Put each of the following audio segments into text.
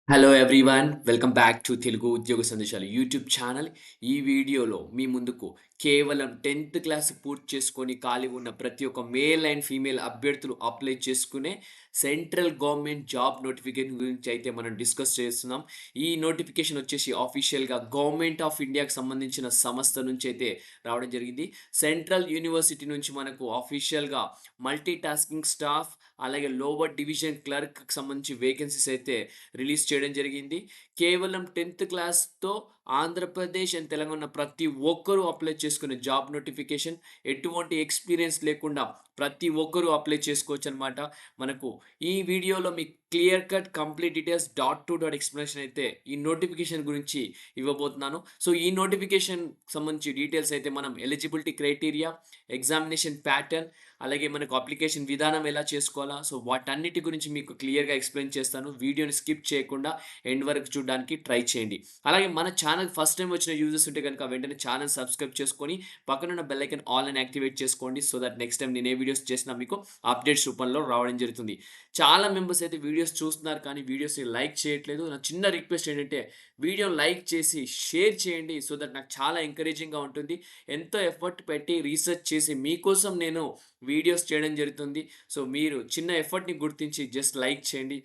Hello everyone welcome back to Telugu ఉద్యోగ సందేశాలు YouTube channel. ఈ వీడియోలో మీ ముందుకు కేవలం 10th క్లాస్ పూర్తి చేసుకొని ఖాళీ ఉన్న ప్రతి ఒక్క మేల్ అండ్ ఫీమేల్ అభ్యర్థులు అప్లై చేసుకునే సెంట్రల్ గవర్నమెంట్ జాబ్ నోటిఫికేషన్ గురించి అయితే మనం డిస్కస్ చేస్తున్నాం. ఈ నోటిఫికేషన్ వచ్చేసి ఆఫీషియల్గా గవర్నమెంట్ ఆఫ్ ఇండియాకి సంబంధించిన సంస్థ నుంచి అయితే రావడం జరిగింది. సెంట్రల్ యూనివర్సిటీ నుంచి మనకు ఆఫీషియల్గా మల్టీ టాస్కింగ్ స్టాఫ్ అలాగే లోవర్ డివిజన్ క్లర్క్కి సంబంధించి వేకెన్సీస్ అయితే రిలీజ్ చేయడం జరిగింది. కేవలం 10th క్లాస్‌తో ఆంధ్రప్రదేశ్ అండ్ తెలంగాణ ప్రతి ఒక్కరూ అప్లై చేసుకునే జాబ్ నోటిఫికేషన్. ఎటువంటి ఎక్స్‌పీరియన్స్ లేకుండా ప్రతి ఒక్కరూ అప్లై చేసుకోవచ్చనమాట. మనకు ఈ వీడియోలో మీకు clear cut complete details dot to dot explanation అయితే ఈ నోటిఫికేషన్ గురించి ఇవ్వబోతున్నాను. సో, ఈ నోటిఫికేషన్ సంబంధించి డీటెయిల్స్ అయితే మనం ఎలిజిబిలిటీ క్రైటీరియా, ఎగ్జామినేషన్ ప్యాటర్న్ అలాగే మనకు అప్లికేషన్ విధానం ఎలా చేసుకోవాలా, సో వాటన్నిటి గురించి మీకు క్లియర్‌గా ఎక్స్‌ప్లెయిన్ చేస్తాను. వీడియోని స్కిప్ చేయకుండా ఎండ్ వరకు చూడడానికి ట్రై చేయండి. అలాగే మన ఛానల్ ఫస్ట్ టైమ్ వచ్చిన యూజర్స్ ఉంటే గనుక వెంటనే ఛానల్ సబ్స్క్రైబ్ చేసుకొని పక్కనున్న బెల్ ఐకాన్ ఆల్ అని యాక్టివేట్ చేసుకోండి. సో దట్ నెక్స్ట్ టైమ్ నేను ఏ వీడియోస్ చేసినా మీకు అప్డేట్స్ రూపంలో రావడం జరుగుతుంది. చాలా మెంబర్స్ అయితే వీడియోస్ చూస్తున్నారు కానీ వీడియోస్‌ని లైక్ చేయట్లేదు. నా చిన్న రిక్వెస్ట్ ఏంటంటే వీడియోని లైక్ చేసి షేర్ చేయండి. సో దట్ నాకు చాలా ఎంకరేజింగ్‌గా ఉంటుంది. ఎంతో ఎఫర్ట్ పెట్టి రీసెర్చ్ చేసి మీకోసం నేను వీడియోస్ చేయడం జరుగుతుంది. సో, మీరు చిన్న ఎఫర్ట్‌ని గుర్తించి జస్ట్ లైక్ చేయండి.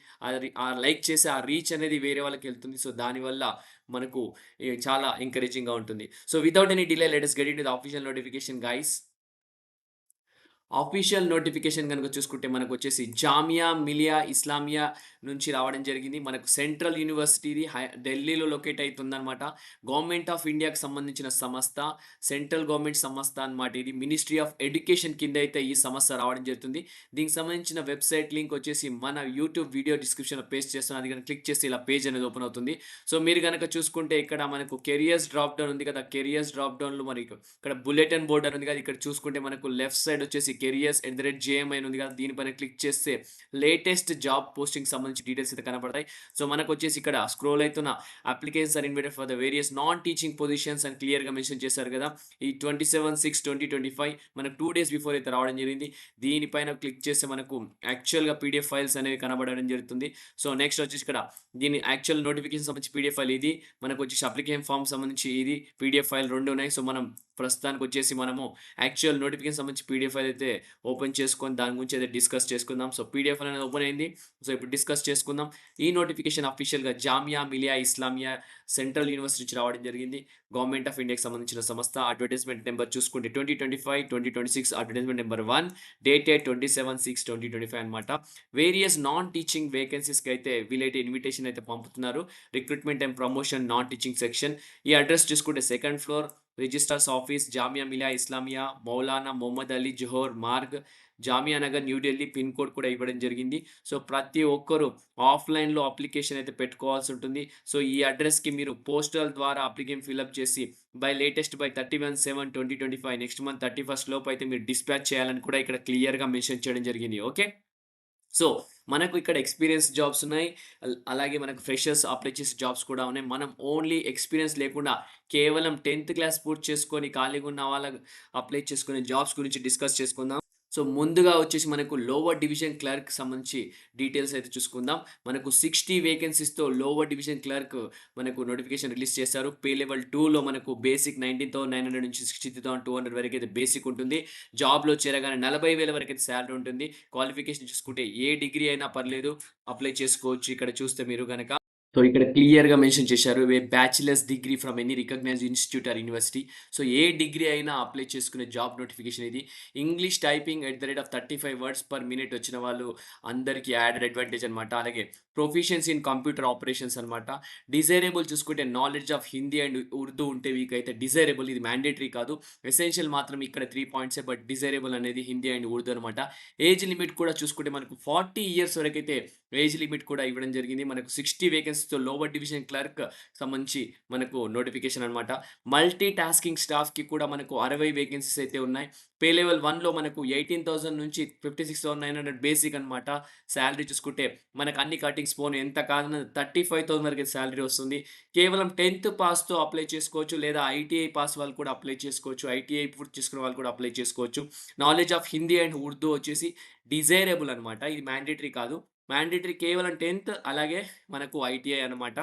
ఆ లైక్ చేసి ఆ రీచ్ అనేది వేరే వాళ్ళకెళ్తుంది. సో, దానివల్ల మనకు చాలా ఎంకరేజింగ్‌గా ఉంటుంది. So, without any delay let us get into the official notification guys. Official notification గనుక చూసుకుంటే మనకొచ్చేసి జామియా మిలియా ఇస్లామియా నుంచి రావడం జరిగింది. మనకు సెంట్రల్ యూనివర్సిటీ ఇది ఢిల్లీలో లొకేట్ అయితుందనమాట. గవర్నమెంట్ ఆఫ్ ఇండియాకి సంబంధించిన సంస్థ. సెంట్రల్ గవర్నమెంట్ సంస్థ అనమాట ఇది. మినిస్ట్రీ ఆఫ్ ఎడ్యుకేషన్ కింద అయితే ఈ సంస్థ రావడం జరుగుతుంది. దీనికి సంబంధించిన వెబ్‌సైట్ లింక్ వచ్చేసి మన యూట్యూబ్ వీడియో డిస్క్రిప్షన్‌లో పేస్ట్ చేస్తాను. అది గనుక క్లిక్ చేస్తే ఇలా పేజ్ అనేది ఓపెన్ అవుతుంది. సో, మీరు గనక చూసుకుంటే ఇక్కడ మనకు కెరియర్స్ డ్రాప్ డౌన్ ఉంది కదా! కెరియర్స్ డ్రాప్ డౌన్‌లో మనకు ఇక్కడ బులెటిన్ బోర్డ్ అని ఉంది కదా! ఇక్కడ చూసుకుంటే మనకు లెఫ్ట్ సైడ్ వచ్చేసి కెరియర్స్@jmi అని ఉంది కదా! దీనిపైన క్లిక్ చేస్తే లేటెస్ట్ జాబ్ పోస్టింగ్‌కి సంబంధించి డీటెయిల్స్ అయితే కనపడతాయి. సో, మనకొచ్చేసి ఇక్కడ స్క్రోల్ అయితున్న applications are invited for the various non teaching positions అని క్లియర్‌గా మెన్షన్ చేశారు కదా! ఈ 27/6/2025 మనకు 2 డేస్ బిఫోర్ అయితే రావడం జరిగింది. దీనిపైన క్లిక్ చేస్తే మనకు యాక్చువల్‌గా పీడీఎఫ్ ఫైల్స్ అనేవి కనబడడం జరుగుతుంది. సో, నెక్స్ట్ వచ్చేసి ఇక్కడ దీని యాక్చువల్ నోటిఫికేషన్ సంబంధించి పీడీఎఫ్ ఫైల్ ఇది. మనకొచ్చేసి అప్లికేషన్ ఫార్మ్ సంబంధించి ఇది పీడీఎఫ్ ఫైల్ 2 ఉన్నాయి. సో, మనం ప్రస్తుతానికొచ్చేసి మనము యాక్చువల్ నోటిఫికేషన్ సంబంధించి పీడీఎఫ్ ఫైల్ అయితే ఓపెన్ చేసుకొని దాని గురించి అయితే డిస్కస్ చేసుకుందాం. సో, పీడీఎఫ్ అనేది ఓపెన్ అయింది. సో, ఇప్పుడు డిస్కస్ చేసుకుందాం. ఈ నోటిఫికేషన్ అఫీషియల్‌గా జామియా మిలియా ఇస్లామియా సెంట్రల్ యూనివర్సిటీ నుంచి రావడం జరిగింది. గవర్నమెంట్ ఆఫ్ ఇండియాకి సంబంధించిన సంస్థ. అడ్వర్టైజ్‌మెంట్ నంబర్ చూసుకుంటే 2025, 2026 అడ్వర్టైజ్‌మెంట్ నంబర్ 1 డేటెడ్ 27/6/2025 అనమాట. వేరియస్ నాన్ టీచింగ్ వేకెన్సీస్‌కి అయితే వీళ్ళైతే ఇన్విటేషన్ అయితే పంపుతున్నారు. Recruitment and promotion non teaching section. ఈ అడ్రస్ చూసుకుంటే second floor registrar's office Jamia Millia Islamia Maulana Mohammad Ali Jauhar Marg Jamia Nagar new Delhi pin code కూడా ఇవ్వడం జరిగింది. సో, ప్రతి ఒక్కరు ఆఫ్‌లైన్‌లో అప్లికేషన్ అయితే పెట్టుకోవాల్సి ఉంటుంది. సో, ఈ అడ్రస్‌కి మీరు పోస్టల్ ద్వారా అప్లికేషన్ ఫిలప్ చేసి బై 31/7/2025 నెక్స్ట్ మంత్ 31st లోపు అయితే మీరు డిస్పాచ్ చేయాలని కూడా ఇక్కడ క్లియర్‌గా మెన్షన్ చేయడం జరిగింది. ఓకే. సో, మనకు ఇక్కడ ఎక్స్‌పీరియన్స్ జాబ్స్ ఉన్నాయి. అలాగే మనకు ఫ్రెషర్స్ అప్లై చేసే జాబ్స్ కూడా ఉన్నాయి. మనం ఓన్లీ ఎక్స్‌పీరియన్స్ లేకుండా కేవలం 10th క్లాస్ పూర్తి చేసుకొని ఖాళీగా ఉన్న వాళ్ళకి అప్లై చేసుకునే జాబ్స్ గురించి డిస్కస్ చేసుకుందాం. సో, ముందుగా వచ్చేసి మనకు లోవర్ డివిజన్ క్లర్క్‌కి సంబంధించి డీటెయిల్స్ అయితే చూసుకుందాం. మనకు 60 వేకెన్సీస్‌తో లోవర్ డివిజన్ క్లర్క్ మనకు నోటిఫికేషన్ రిలీజ్ చేశారు. పే లెవెల్ 2లో మనకు బేసిక్ 19,900 నుంచి 63,200 వరకైతే బేసిక్ ఉంటుంది. జాబ్‌లో చేరగానే 40,000 వరకైతే సాలరీ ఉంటుంది. క్వాలిఫికేషన్ చూసుకుంటే ఏ డిగ్రీ అయినా పర్లేదు అప్లై చేసుకోవచ్చు. ఇక్కడ చూస్తే మీరు గనక. సో, ఇక్కడ క్లియర్‌గా మెన్షన్ చేశారు. Bachelors degree from any recognised institute or university. So, ఏ డిగ్రీ అయినా అప్లై చేసుకునే జాబ్ నోటిఫికేషన్ ఇది. English typing at the rate of 35 words per minute వచ్చిన వాళ్ళు అందరికి యాడెడ్ అడ్వాంటేజ్ అనమాట. అలాగే ప్రొఫిషియన్సీ ఇన్ కంప్యూటర్ ఆపరేషన్స్ అనమాట. డిజైరబుల్ చూసుకుంటే knowledge of Hindi and Urdu ఉంటే వీకైతే డిజైరబుల్, ఇది మ్యాండేటరీ కాదు. ఎసెన్షియల్ మాత్రం ఇక్కడ 3 పాయింట్సే, బట్ డిజైరబుల్ అనేది హిందీ అండ్ ఉర్దూ అనమాట. ఏజ్ లిమిట్ కూడా చూసుకుంటే మనకు 40 ఇయర్స్ వరకైతే ఏజ్ లిమిట్ కూడా ఇవ్వడం జరిగింది. మనకు 60 వేకెన్సీస్‌తో లోవర్ డివిజన్ క్లర్క్ సంబంధించి మనకు నోటిఫికేషన్ అనమాట. మల్టీ టాస్కింగ్ స్టాఫ్‌కి కూడా మనకు 60 వేకెన్సీస్ అయితే ఉన్నాయి. పే లెవెల్ 1లో మనకు 18,000 నుంచి 56,900 బేసిక్ అనమాట. సాలరీ చూసుకుంటే మనకు అన్ని కటింగ్స్ పోను ఎంత కాదన్నా 35,000 వరకే సాలరీ వస్తుంది. కేవలం 10th పాస్‌తో అప్లై చేసుకోవచ్చు. లేదా ఐటీఐ పాస్ వాళ్ళు కూడా అప్లై చేసుకోవచ్చు. ఐటీఐ పూర్తి చేసుకున్న వాళ్ళు కూడా అప్లై చేసుకోవచ్చు. Knowledge of Hindi and Urdu వచ్చేసి డిజైరబుల్ అనమాట. ఇది మ్యాండేటరీ కాదు. మ్యాండేటరీ కేవలం 10థ్ అలాగే మనకు ఐటీఐ అనమాట.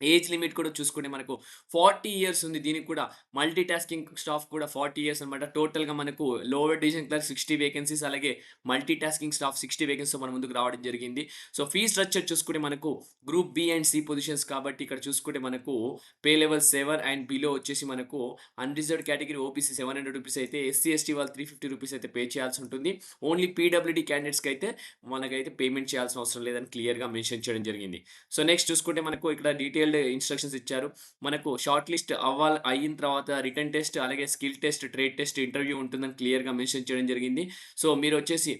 ఏజ్ లిమిట్ కూడా చూసుకుంటే మనకు 40 ఇయర్స్ ఉంది. దీనికి కూడా మల్టీ టాస్కింగ్ స్టాఫ్ కూడా 40 ఇయర్స్ అనమాట. టోటల్‌గా మనకు లోవర్ డివిజన్ క్లర్క్ 60 వేకెన్సీస్ అలాగే మల్టీ టాస్కింగ్ స్టాఫ్ 60 వేకెన్సీతో మన ముందుకు రావడం జరిగింది. సో, ఫీ స్ట్రక్చర్ చూసుకుంటే మనకు group B and C positions కాబట్టి ఇక్కడ చూసుకుంటే మనకు పే లెవెల్ 7 అండ్ బిలో వచ్చేసి మనకు అన్‌రిజర్వ్డ్ కేటగిరీ ఓబీసీ రూ. 700 అయితే ఎస్సీ, ఎస్టీ వాళ్ళు రూ. 350 అయితే పే చేయాల్సి ఉంటుంది. ఓన్లీ పీడబ్ల్యూడీ క్యాండిడేట్స్‌కి అయితే మనకైతే పేమెంట్ చేయాల్సిన అవసరం లేదని క్లియర్‌గా మెన్షన్ చేయడం జరిగింది. సో, నెక్స్ట్ చూసుకుంటే మనకు ఇక్కడ డీటెయిల్డ్ ఇన్‌స్ట్రక్షన్స్ ఇచ్చారు. మనకు షార్ట్ లిస్ట్ అయిన తర్వాత రిటన్ టెస్ట్, అలాగే skill test, trade test, interview ఉంటుందని క్లియర్‌గా మెన్షన్ చేయడం జరిగింది. సో, మీరొచ్చేసి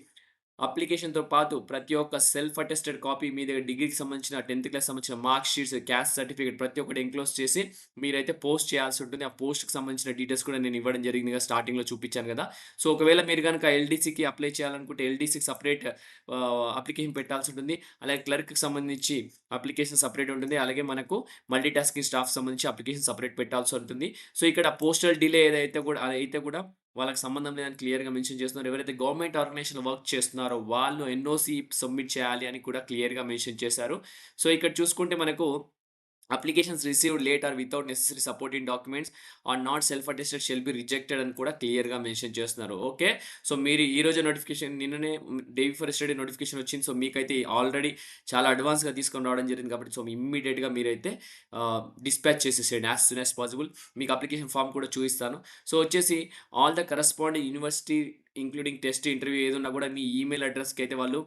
అప్లికేషన్‌తో పాటు ప్రతి ఒక్క సెల్ఫ్ అటెస్టెడ్ కాపీ మీ దగ్గర డిగ్రీకి సంబంధించిన 10థ్ క్లాస్ సంబంధించిన మార్క్ షీట్స్, క్యాస్ట్ సర్టిఫికేట్ ప్రతి ఒక్కటి ఎన్‌క్లోజ్ చేసి మీరైతే పోస్ట్ చేయాల్సి ఉంటుంది. ఆ పోస్ట్‌కి సంబంధించిన డీటెయిల్స్ కూడా నేను ఇవ్వడం జరిగింది కదా! స్టార్టింగ్‌లో చూపించాను కదా! సో, ఒకవేళ మీరు గనుక ఎల్‌డీసీకి అప్లై చేయాలనుకుంటే ఎల్‌డీసీకి సెపరేట్ అప్లికేషన్ పెట్టాల్సి ఉంటుంది. అలాగే క్లర్క్‌కి సంబంధించి అప్లికేషన్ సెపరేట్ ఉంటుంది. అలాగే మనకు మల్టీ టాస్కింగ్ స్టాఫ్‌కి సంబంధించి అప్లికేషన్ సెపరేట్ పెట్టాల్సి ఉంటుంది. సో, ఇక్కడ పోస్టల్ డిలే ఏదైతే కూడా అదైతే కూడా వాళ్ళకి సంబంధం లేదని క్లియర్‌గా మెన్షన్ చేస్తున్నారు. ఎవరైతే గవర్నమెంట్ ఆర్గనైజేషన్‌లో వర్క్ చేస్తున్నారో వాళ్ళు ఎన్‌ఓసీ సబ్మిట్ చేయాలి అని కూడా క్లియర్‌గా మెన్షన్ చేశారు. సో, ఇక్కడ చూసుకుంటే మనకు applications received late or without necessary supporting documents or not self attested shall be rejected అని కూడా క్లియర్‌గా మెన్షన్ చేస్తున్నారు. ఓకే. సో, మీరు ఈరోజే నోటిఫికేషన్ నిన్ననే డే బిఫోర్ యెస్టర్‌డే నోటిఫికేషన్ వచ్చింది. సో, మీకైతే ఆల్రెడీ చాలా అడ్వాన్స్‌గా తీసుకొని రావడం జరిగింది కాబట్టి సో, ఇమ్మీడియేట్‌గా మీరైతే డిస్పాచ్ చేసేసేయండి యాస్ సూన్ యాస్ పాసిబుల్. మీకు అప్లికేషన్ ఫార్మ్ కూడా చూయిస్తాను. సో, వచ్చేసి all the corresponding university including test, interview ఏదున్నా కూడా మీ ఈమెయిల్ అడ్రెస్‌కి అయితే వాళ్ళు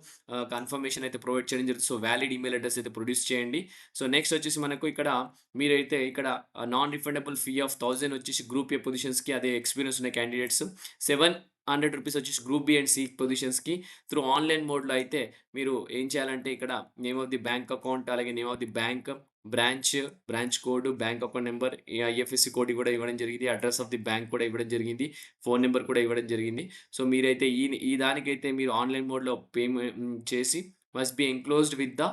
కన్ఫర్మేషన్ అయితే ప్రొవైడ్ చేయడం జరుగుతుంది. సో, వ్యాలిడ్ ఈమెయిల్ అడ్రెస్ అయితే ప్రొడ్యూస్ చేయండి. సో, నెక్స్ట్ వచ్చేసి మనకు ఇక్కడ మీరైతే ఇక్కడ నాన్ రిఫండబుల్ ఫీ ఆఫ్ 1000 వచ్చేసి గ్రూప్ ఏ పొజిషన్స్‌కి అదే ఎక్స్‌పీరియన్స్ ఉన్న క్యాండిడేట్స్. రూ. 700 వచ్చేసి గ్రూప్ బి అండ్ సి పొజిషన్స్‌కి త్రూ ఆన్‌లైన్ మోడ్‌లో అయితే మీరు ఏం చేయాలంటే ఇక్కడ name of the bank account, అలాగే name of the bank, branch, branch code, bank account number, ఈ ఐఎఫ్ఎస్‌సి కోడ్ కూడా ఇవ్వడం జరిగింది. అడ్రెస్ ఆఫ్ ది బ్యాంక్ కూడా ఇవ్వడం జరిగింది. ఫోన్ నంబర్ కూడా ఇవ్వడం జరిగింది. సో, మీరైతే ఈ దానికైతే మీరు ఆన్‌లైన్ మోడ్‌లో చేసి must be enclosed with the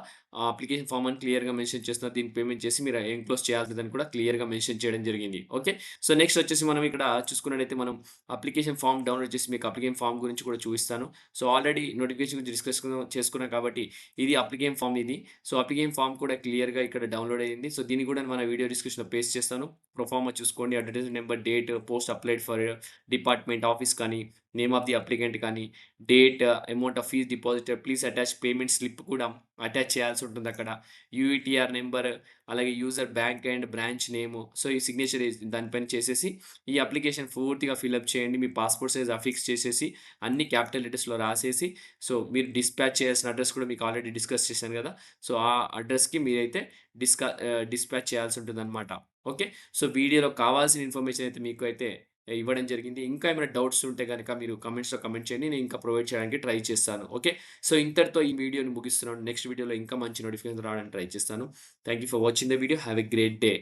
application form అని క్లియర్‌గా మెన్షన్ చేస్తున్నారు. దీనికి పేమెంట్ చేసి మీరు ఎంక్లోజ్ చేయాల్సిందని కూడా క్లియర్‌గా మెన్షన్ చేయడం జరిగింది. ఓకే. సో, నెక్స్ట్ వచ్చేసి మనం ఇక్కడ చూసుకున్నట్టయితే మనం అప్లికేషన్ ఫార్మ్ డౌన్‌లోడ్ చేసి మీకు అప్లికేషన్ ఫార్మ్ గురించి కూడా చూపిస్తాను. సో, ఆల్రెడీ నోటిఫికేషన్ గురించి చేసుకున్నాం కాబట్టి ఇది అప్లికేషన్ ఫార్మ్ ఇది. సో, అప్లికేషన్ ఫార్మ్ కూడా క్లియర్‌గా ఇక్కడ డౌన్‌లోడ్ అయ్యింది. సో, దీన్ని కూడా మన వీడియో డిస్క్రిప్షన్‌లో పేస్ట్ చేస్తాను. ప్రొఫార్మా చూసుకోండి. Advertisement number, date, post applied for department office కానీ, నేమ్ ఆఫ్ ది అప్లికెంట్ కానీ, date, amount of fees deposited, please attach payment slip కూడా అటాచ్ చేయాల్సి ఉంటుందక్కడ. యూఈటీఆర్ నంబర్, అలాగే user bank and branch name. So, ఈ signature దానిపైన చేసేసి ఈ అప్లికేషన్ పూర్తిగా ఫిలప్ చేయండి. మీ పాస్‌పోర్ట్ సైజ్ అఫిక్స్ చేసేసి అన్ని క్యాపిటల్ లెటర్స్‌లో రాసేసి సో, మీరు డిస్పాచ్ చేయాల్సిన అడ్రెస్ కూడా మీకు ఆల్రెడీ డిస్కస్ చేశాను గదా! సో, ఆ అడ్రెస్‌కి మీరైతే డిస్పాచ్ చేయాల్సి ఉంటుందన్నమాట. ఓకే. సో, వీడియోలో కావాల్సిన ఇన్ఫర్మేషన్ అయితే మీకు అయితే ఇవ్వడం జరిగింది. ఇంకా ఏమైనా డౌట్స్ ఉంటే గనక మీరు కామెంట్స్‌లో కామెంట్ చేయండి. నేను ఇంకా ప్రొవైడ్ చేయడానికి ట్రై చేస్తాను. ఓకే. సో, ఇంతటితో ఈ వీడియోని ముగిస్తున్నాను. నెక్స్ట్ వీడియోలో ఇంకా మంచి నోటిఫికేషన్ రావడానికి ట్రై చేస్తాను. Thank you for watching the video. Have a great day.